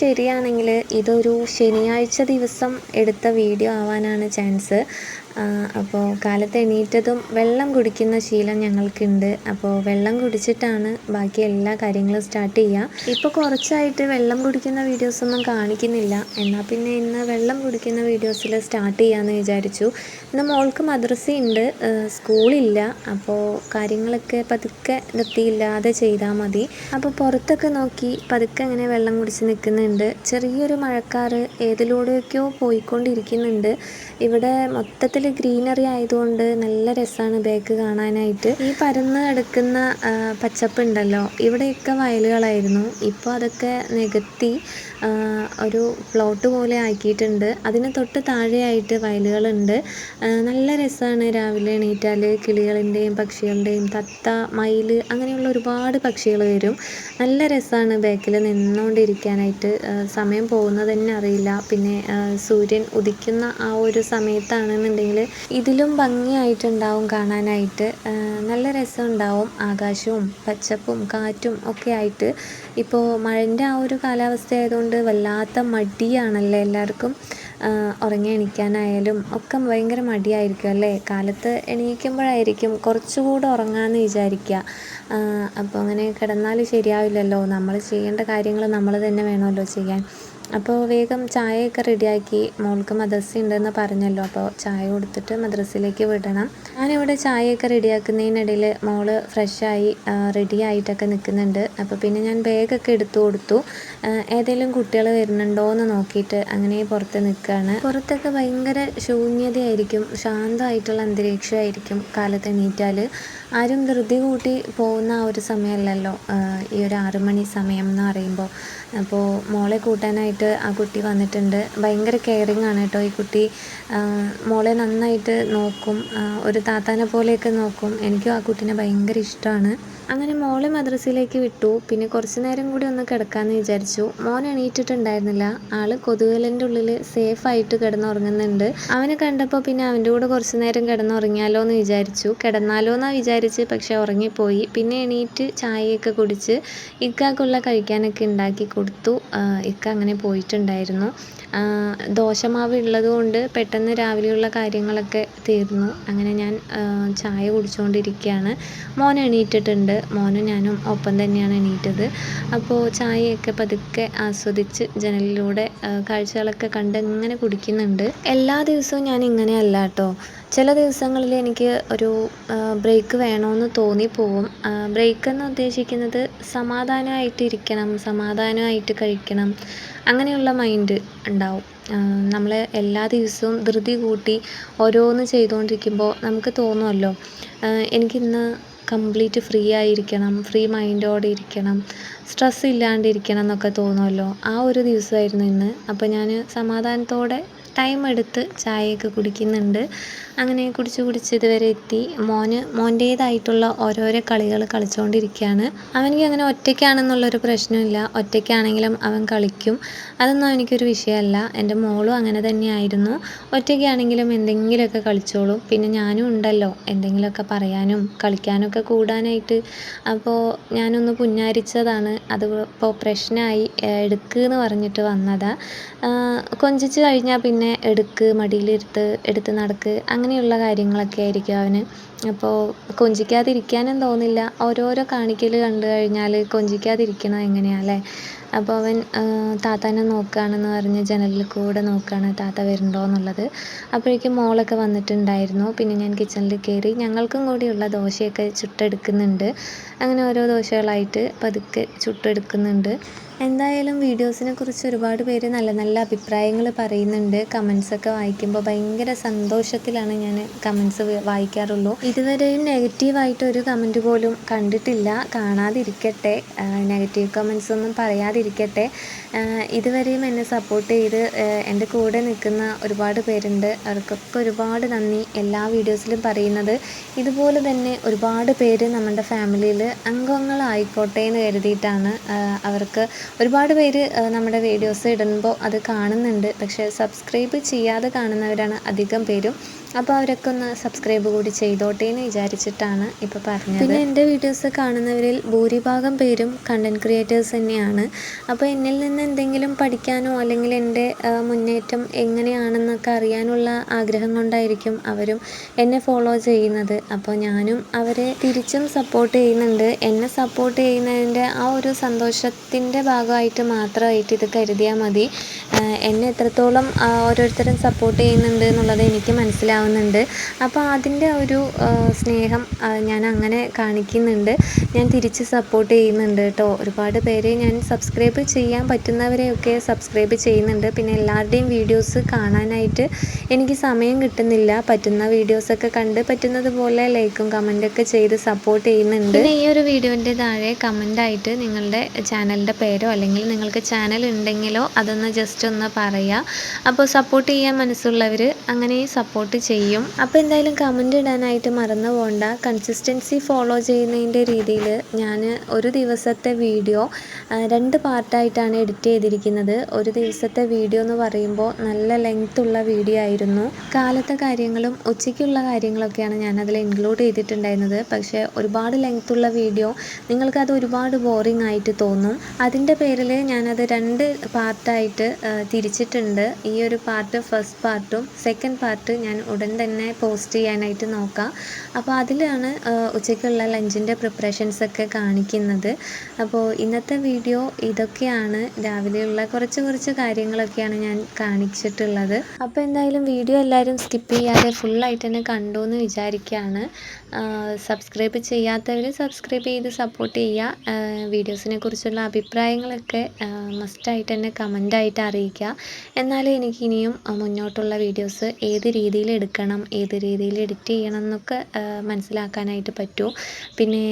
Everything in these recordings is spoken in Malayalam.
ശരിയാണെങ്കിൽ ഇതൊരു ശനിയാഴ്ച ദിവസം എടുത്ത വീഡിയോ ആവാനാണ് ചാൻസ്. അപ്പോൾ കാലത്ത് എണീറ്റതും വെള്ളം കുടിക്കുന്ന ശീലം ഞങ്ങൾക്കുണ്ട്. അപ്പോൾ വെള്ളം കുടിച്ചിട്ടാണ് ബാക്കി എല്ലാ കാര്യങ്ങളും സ്റ്റാർട്ട് ചെയ്യുക. ഇപ്പോൾ കുറച്ചായിട്ട് വെള്ളം കുടിക്കുന്ന വീഡിയോസൊന്നും കാണിക്കുന്നില്ല. എന്നാൽ പിന്നെ ഇന്ന് വെള്ളം കുടിക്കുന്ന വീഡിയോസിൽ സ്റ്റാർട്ട് ചെയ്യാമെന്ന് വിചാരിച്ചു. ഇന്ന് മോൾക്ക് മദ്രസയുണ്ട്, സ്കൂളില്ല. അപ്പോൾ കാര്യങ്ങളൊക്കെ പതുക്കെ നിർത്തിയില്ലാതെ ചെയ്താൽ മതി. അപ്പോൾ പുറത്തൊക്കെ നോക്കി പതുക്കെ അങ്ങനെ വെള്ളം കുടിച്ച് നിൽക്കുന്നുണ്ട്. ചെറിയൊരു മഴക്കാർ ഏതിലൂടെയൊക്കെയോ പോയിക്കൊണ്ടിരിക്കുന്നുണ്ട്. ഇവിടെ മൊത്തത്തിൽ ഗ്രീനറി ആയതുകൊണ്ട് നല്ല രസമാണ് ബാക്ക് കാണാനായിട്ട്. ഈ പരന്ന് കിടക്കുന്ന പച്ചപ്പുണ്ടല്ലോ, ഇവിടെയൊക്കെ വയലുകളായിരുന്നു. ഇപ്പോൾ അതൊക്കെ നികത്തി ഒരു പ്ലോട്ട് പോലെ ആക്കിയിട്ടുണ്ട്. അതിന് തൊട്ട് താഴെയായിട്ട് വയലുകളുണ്ട്. നല്ല രസമാണ് രാവിലെ എണീറ്റാൽ കിളികളിൻ്റെയും പക്ഷികളുടെയും തത്ത, മയിൽ അങ്ങനെയുള്ള ഒരുപാട് പക്ഷികൾ വരും. നല്ല രസമാണ് ബാക്കിൽ നിന്നുകൊണ്ടിരിക്കാനായിട്ട്. സമയം പോകുന്നത് തന്നെ അറിയില്ല. പിന്നെ സൂര്യൻ ഉദിക്കുന്ന ആ ഒരു സമയത്താണെന്നുണ്ടെങ്കിൽ ഇതിലും ഭംഗിയായിട്ടുണ്ടാവും കാണാനായിട്ട്. നല്ല രസമുണ്ടാവും. ആകാശവും പച്ചപ്പും കാറ്റും ഒക്കെ ആയിട്ട്. ഇപ്പോൾ മഴൻ്റെ ആ ഒരു കാലാവസ്ഥ ആയതുകൊണ്ട് വല്ലാത്ത മടിയാണല്ലേ എല്ലാവർക്കും. ഉറങ്ങി എണീക്കാനായാലും ഒക്കെ ഭയങ്കര മടിയായിരിക്കും അല്ലേ. കാലത്ത് എണീക്കുമ്പോഴായിരിക്കും കുറച്ചുകൂടെ ഉറങ്ങാമെന്ന് വിചാരിക്കുക. അപ്പോൾ അങ്ങനെ കിടന്നാൽ ശരിയാവില്ലല്ലോ. നമ്മൾ ചെയ്യേണ്ട കാര്യങ്ങൾ നമ്മൾ തന്നെ വേണമല്ലോ ചെയ്യാൻ. അപ്പോൾ വേഗം ചായയൊക്കെ റെഡിയാക്കി. മോൾക്ക് മദ്രസ ഉണ്ടെന്ന് പറഞ്ഞല്ലോ, അപ്പോൾ ചായ കൊടുത്തിട്ട് മദ്രസയിലേക്ക് വിടണം. ഞാനിവിടെ ചായയൊക്കെ റെഡിയാക്കുന്നതിനിടയിൽ മോള് ഫ്രഷായി റെഡി ആയിട്ടൊക്കെ നിൽക്കുന്നുണ്ട്. അപ്പോൾ പിന്നെ ഞാൻ ബാഗൊക്കെ എടുത്തു കൊടുത്തു. ഏതെങ്കിലും കുട്ടികൾ വരുന്നുണ്ടോ എന്ന് നോക്കിയിട്ട് അങ്ങനെ പുറത്ത് നിൽക്കുകയാണ്. പുറത്തൊക്കെ ഭയങ്കര ശൂന്യതയായിരിക്കും, ശാന്തമായിട്ടുള്ള അന്തരീക്ഷമായിരിക്കും കാലത്ത് എണീറ്റാൽ. ആരും ധൃതി കൂട്ടി പോകുന്ന ആ ഒരു സമയമല്ലല്ലോ ഈ ഒരു 6 മണി സമയം എന്ന് പറയുമ്പോൾ. അപ്പോൾ മോളെ കൂട്ടാനായിട്ട് ആ കുട്ടി വന്നിട്ടുണ്ട്. ഭയങ്കര കെയറിങ് ആണ് കേട്ടോ ഈ കുട്ടി. മോളെ നന്നായിട്ട് നോക്കും, ഒരു താത്താനെ പോലെയൊക്കെ നോക്കും. എനിക്കും ആ കുട്ടീനെ ഭയങ്കര ഇഷ്ടമാണ്. അങ്ങനെ മോളെ മദ്രസയിലേക്ക് വിട്ടു. പിന്നെ കുറച്ച് നേരം കൂടി ഒന്ന് കിടക്കാമെന്ന് വിചാരിച്ചു. മോൻ എണീറ്റിട്ടുണ്ടായിരുന്നില്ല. ആൾ കൊതുകുവലൻ്റെ ഉള്ളിൽ സേഫായിട്ട് കിടന്നുറങ്ങുന്നുണ്ട്. അവനെ കണ്ടപ്പോൾ പിന്നെ അവൻ്റെ കൂടെ കുറച്ച് നേരം കിടന്നുറങ്ങിയാലോ എന്ന് വിചാരിച്ചു. കിടന്നാലോ എന്നാണ് വിചാരിച്ച്, പക്ഷേ ഉറങ്ങിപ്പോയി. പിന്നെ എണീറ്റ് ചായയൊക്കെ കുടിച്ച് ഇക്കാക്കുള്ള കഴിക്കാനൊക്കെ ഉണ്ടാക്കി കൊടുത്തു. ഇക്ക അങ്ങനെ പോയിട്ടുണ്ടായിരുന്നു. ദോശമാവ് ഉള്ളതുകൊണ്ട് പെട്ടെന്ന് രാവിലെയുള്ള കാര്യങ്ങളൊക്കെ തീർന്നു. അങ്ങനെ ഞാൻ ചായ കുടിച്ചുകൊണ്ടിരിക്കുകയാണ്. മോൻ എണീറ്റിട്ടുണ്ട്. മോനും ഞാനും ഒപ്പം തന്നെയാണ് എണീറ്റത്. അപ്പോൾ ചായയൊക്കെ പതുക്കെ ആസ്വദിച്ച് ജനലിലൂടെ കാഴ്ചകളൊക്കെ കണ്ട് ഇങ്ങനെ കുടിക്കുന്നുണ്ട്. എല്ലാ ദിവസവും ഞാൻ ഇങ്ങനെയല്ല കേട്ടോ. ചില ദിവസങ്ങളിൽ എനിക്ക് ഒരു ബ്രേക്ക് വേണമെന്ന് തോന്നിപ്പോവും. ബ്രേക്ക് എന്ന് ഉദ്ദേശിക്കുന്നത് സമാധാനമായിട്ടിരിക്കണം, സമാധാനമായിട്ട് കഴിക്കണം, അങ്ങനെയുള്ള മൈൻഡ് ഉണ്ടാവും. നമ്മൾ എല്ലാ ദിവസവും ധൃതി കൂട്ടി ഓരോന്ന് ചെയ്തുകൊണ്ടിരിക്കുമ്പോൾ നമുക്ക് തോന്നുമല്ലോ, എനിക്കിന്ന് കംപ്ലീറ്റ് ഫ്രീ ആയിരിക്കണം, ഫ്രീ മൈൻഡോടെ ഇരിക്കണം, സ്ട്രെസ് ഇല്ലാണ്ടിരിക്കണം എന്നൊക്കെ തോന്നുമല്ലോ. ആ ഒരു ദിവസമായിരുന്നു ഇന്ന്. അപ്പോൾ ഞാൻ സമാധാനത്തോടെ ടൈം എടുത്ത് ചായയൊക്കെ കുടിക്കുന്നുണ്ട്. അങ്ങനെ കുടിച്ച് ഇതുവരെ എത്തി. മോൻ്റേതായിട്ടുള്ള ഓരോരോ കളികൾ കളിച്ചുകൊണ്ടിരിക്കുകയാണ്. അവനിക്ക് അങ്ങനെ ഒറ്റയ്ക്കാണെന്നുള്ളൊരു പ്രശ്നമില്ല. ഒറ്റയ്ക്കാണെങ്കിലും അവൻ കളിക്കും. അതൊന്നും എനിക്കൊരു വിഷയമല്ല. എൻ്റെ മോളും അങ്ങനെ തന്നെയായിരുന്നു. ഒറ്റയ്ക്കാണെങ്കിലും എന്തെങ്കിലുമൊക്കെ കളിച്ചോളും. പിന്നെ ഞാനും ഉണ്ടല്ലോ എന്തെങ്കിലുമൊക്കെ പറയാനും കളിക്കാനൊക്കെ കൂടാനായിട്ട്. അപ്പോൾ ഞാനൊന്ന് പുന്നാരിച്ചതാണ്. അത് ഇപ്പോൾ പ്രശ്നമായി. എടുക്കുന്ന് പറഞ്ഞിട്ട് വന്നതാണ്. കൊഞ്ചിച്ച് കഴിഞ്ഞാൽ പിന്നെ എടുക്ക്, എടുത്ത് നടക്ക്, അങ്ങനെയുള്ള കാര്യങ്ങളൊക്കെ ആയിരിക്കും അവന്. അപ്പോൾ കൊഞ്ചിക്കാതിരിക്കാനും തോന്നില്ല. ഓരോരോ കാണിക്കൽ കണ്ടു കഴിഞ്ഞാൽ കൊഞ്ചിക്കാതിരിക്കണത് എങ്ങനെയാണല്ലേ. അപ്പോൾ അവൻ താത്താനെ നോക്കുകയാണെന്ന് പറഞ്ഞ് ജനലിൽ കൂടെ നോക്കുകയാണ് താത്ത വരുന്നുണ്ടോ എന്നുള്ളത്. അപ്പോഴേക്കും മോളൊക്കെ വന്നിട്ടുണ്ടായിരുന്നു. പിന്നെ ഞാൻ കിച്ചണിൽ കയറി ഞങ്ങൾക്കും കൂടിയുള്ള ദോശയൊക്കെ ചുട്ടെടുക്കുന്നുണ്ട്. അങ്ങനെ ഓരോ ദോശകളായിട്ട് പതുക്കെ ചുട്ടെടുക്കുന്നുണ്ട്. എന്തായാലും വീഡിയോസിനെ കുറിച്ച് ഒരുപാട് പേര് നല്ല നല്ല അഭിപ്രായങ്ങൾ പറയുന്നുണ്ട്. കമൻസൊക്കെ വായിക്കുമ്പോൾ ഭയങ്കര സന്തോഷത്തിലാണ് ഞാൻ കമൻസ് വായിക്കാറുള്ളൂ. ഇതുവരെയും നെഗറ്റീവായിട്ട് ഒരു കമൻറ്റ് പോലും കണ്ടിട്ടില്ല. കാണാതിരിക്കട്ടെ, നെഗറ്റീവ് കമൻസ് ഒന്നും പറയാതിരിക്കട്ടെ. ഇതുവരെയും എന്നെ സപ്പോർട്ട് ചെയ്ത് എൻ്റെ കൂടെ നിൽക്കുന്ന ഒരുപാട് പേരുണ്ട്. അവർക്കൊക്കെ ഒരുപാട് നന്ദി. എല്ലാ വീഡിയോസിലും പറയുന്നത് ഇതുപോലെ തന്നെ ഒരുപാട് പേര് നമ്മുടെ ഫാമിലിയിൽ അംഗങ്ങളായിക്കോട്ടെ എന്ന് കരുതിയിട്ടാണ്. അവർക്ക് ഒരുപാട് പേര് നമ്മുടെ വീഡിയോസ് ഇടുമ്പോൾ അത് കാണുന്നുണ്ട്. പക്ഷേ സബ്സ്ക്രൈബ് ചെയ്യാതെ കാണുന്നവരാണ് അധികം പേരും. അപ്പോൾ അവരൊക്കെ ഒന്ന് സബ്സ്ക്രൈബ് കൂടി ചെയ്തോട്ടെ എന്ന് വിചാരിച്ചിട്ടാണ് ഇപ്പോൾ പറഞ്ഞത്. പിന്നെ എൻ്റെ വീഡിയോസ് കാണുന്നവരിൽ ഭൂരിഭാഗം പേരും കണ്ടൻറ് ക്രിയേറ്റേഴ്സ് തന്നെയാണ്. അപ്പോൾ എന്നിൽ നിന്ന് എന്തെങ്കിലും പഠിക്കാനോ അല്ലെങ്കിൽ എൻ്റെ മുന്നേറ്റം എങ്ങനെയാണെന്നൊക്കെ അറിയാനുള്ള ആഗ്രഹം കൊണ്ടായിരിക്കും അവരും എന്നെ ഫോളോ ചെയ്യുന്നത്. അപ്പോൾ ഞാനും അവരെ തിരിച്ചും സപ്പോർട്ട് ചെയ്യുന്നുണ്ട്. എന്നെ സപ്പോർട്ട് ചെയ്യുന്നതിൻ്റെ ആ ഒരു സന്തോഷത്തിൻ്റെ ഭാഗമായിട്ട് മാത്രമായിട്ട് ഇത് കരുതിയാൽ മതി. എന്നെ എത്രത്തോളം ഓരോരുത്തരും സപ്പോർട്ട് ചെയ്യുന്നുണ്ട് എന്നുള്ളത് എനിക്ക് മനസ്സിലാവുന്നുണ്ട്. അപ്പോൾ അതിൻ്റെ ഒരു സ്നേഹം ഞാൻ അങ്ങനെ കാണിക്കുന്നുണ്ട്. ഞാൻ തിരിച്ച് സപ്പോർട്ട് ചെയ്യുന്നുണ്ട് കേട്ടോ. ഒരുപാട് പേരെ ഞാൻ സബ്സ്ക്രൈബ് ചെയ്യാൻ പറ്റുന്നവരെയൊക്കെ സബ്സ്ക്രൈബ് ചെയ്യുന്നുണ്ട്. പിന്നെ എല്ലാവരുടെയും വീഡിയോസ് കാണാനായിട്ട് എനിക്ക് സമയം കിട്ടുന്നില്ല. പറ്റുന്ന വീഡിയോസൊക്കെ കണ്ട് പറ്റുന്നത് പോലെ ലൈക്കും കമൻറ്റൊക്കെ ചെയ്ത് സപ്പോർട്ട് ചെയ്യുന്നുണ്ട്. പിന്നെ ഈ ഒരു വീഡിയോൻ്റെ താഴെ കമൻ്റായിട്ട് നിങ്ങളുടെ ചാനലിൻ്റെ പേരോ അല്ലെങ്കിൽ നിങ്ങൾക്ക് ചാനൽ ഉണ്ടെങ്കിലോ അതൊന്ന് ജസ്റ്റ് ഒന്ന് പറയുക. അപ്പോൾ സപ്പോർട്ട് ചെയ്യാൻ മനസ്സുള്ളവർ അങ്ങനെ സപ്പോർട്ട് ചെയ്യും. അപ്പോൾ എന്തായാലും കമൻ്റ് ഇടാനായിട്ട് മറന്നു പോകണ്ട. കൺസിസ്റ്റൻസി ഫോളോ ചെയ്യുന്നതിൻ്റെ രീതിയിൽ ഞാൻ ഒരു ദിവസത്തെ വീഡിയോ 2 പാർട്ടായിട്ടാണ് എഡിറ്റ് ചെയ്തിരിക്കുന്നത്. ഒരു ദിവസത്തെ വീഡിയോ എന്ന് പറയുമ്പോൾ നല്ല ലെങ്ത്തുള്ള വീഡിയോ ആയിരുന്നു. കാലത്തെ കാര്യങ്ങളും ഉച്ചയ്ക്കുള്ള കാര്യങ്ങളൊക്കെയാണ് ഞാനതിൽ ഇൻക്ലൂഡ് ചെയ്തിട്ടുണ്ടായിരുന്നത്. പക്ഷേ ഒരുപാട് ലെങ്ത്തുള്ള വീഡിയോ നിങ്ങൾക്കത് ഒരുപാട് ബോറിംഗ് ആയിട്ട് തോന്നും. അതിൻ്റെ പേരിൽ ഞാനത് 2 പാർട്ടായിട്ട് തിരിച്ചിട്ടുണ്ട്. ഈ ഒരു പാർട്ട് ഫസ്റ്റ് പാർട്ടും സെക്കൻഡ് പാർട്ട് ഞാൻ ഉടൻ തന്നെ പോസ്റ്റ് ചെയ്യാനായിട്ട് നോക്കാം. അപ്പോൾ അതിലാണ് ഉച്ചയ്ക്കുള്ള ലഞ്ചിൻ്റെ പ്രിപ്പറേഷൻസൊക്കെ കാണിക്കുന്നത്. അപ്പോൾ ഇന്നത്തെ വീഡിയോ ഇതൊക്കെയാണ്. രാവിലെയുള്ള കുറച്ച് കാര്യങ്ങളൊക്കെയാണ് ഞാൻ കാണിച്ചിട്ടുള്ളത്. അപ്പോൾ എന്തായാലും വീഡിയോ എല്ലാവരും സ്കിപ്പ് ചെയ്യാതെ ഫുള്ളായിട്ട് തന്നെ കണ്ടു എന്ന് വിചാരിക്കുകയാണ്. സബ്സ്ക്രൈബ് ചെയ്യാത്തവർ സബ്സ്ക്രൈബ് ചെയ്ത് സപ്പോർട്ട് ചെയ്യുക. വീഡിയോസിനെ കുറിച്ചുള്ള അഭിപ്രായങ്ങളൊക്കെ മസ്റ്റായിട്ട് തന്നെ കമൻ്റായിട്ട് അറിയിക്കുക. എന്നാലേ എനിക്ക് ഇനിയും മുന്നോട്ടുള്ള വീഡിയോസ് ഏത് രീതിയിൽ എടുക്കണം, ഏത് രീതിയിൽ എഡിറ്റ് ചെയ്യണം എന്നൊക്കെ മനസ്സിലാക്കാനായിട്ട് പറ്റൂ. പിന്നെ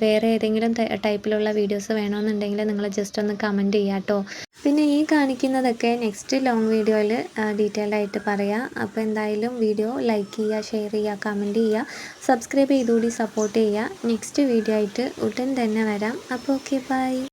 വേറെ ഏതെങ്കിലും ടൈപ്പിലുള്ള വീഡിയോസ് വേണമെന്നുണ്ടെങ്കിൽ നിങ്ങൾ ജസ്റ്റ് ഒന്ന് കമൻറ്റ് ചെയ്യുക കേട്ടോ. പിന്നെ ഈ കാണിക്കുന്നതൊക്കെ നെക്സ്റ്റ് ലോങ് വീഡിയോയിൽ ഡീറ്റെയിൽഡ് ആയിട്ട് പറയാം. അപ്പോൾ എന്തായാലും വീഡിയോ ലൈക്ക് ചെയ്യുക, ഷെയർ ചെയ്യുക, കമൻറ്റ് ചെയ്യുക, സബ്സ്ക്രൈബ് ചെയ്തുകൂടി സപ്പോർട്ട് ചെയ്യുക. നെക്സ്റ്റ് വീഡിയോ ആയിട്ട് ഉടൻ തന്നെ വരാം. അപ്പോൾ ഓക്കെ, ബൈ.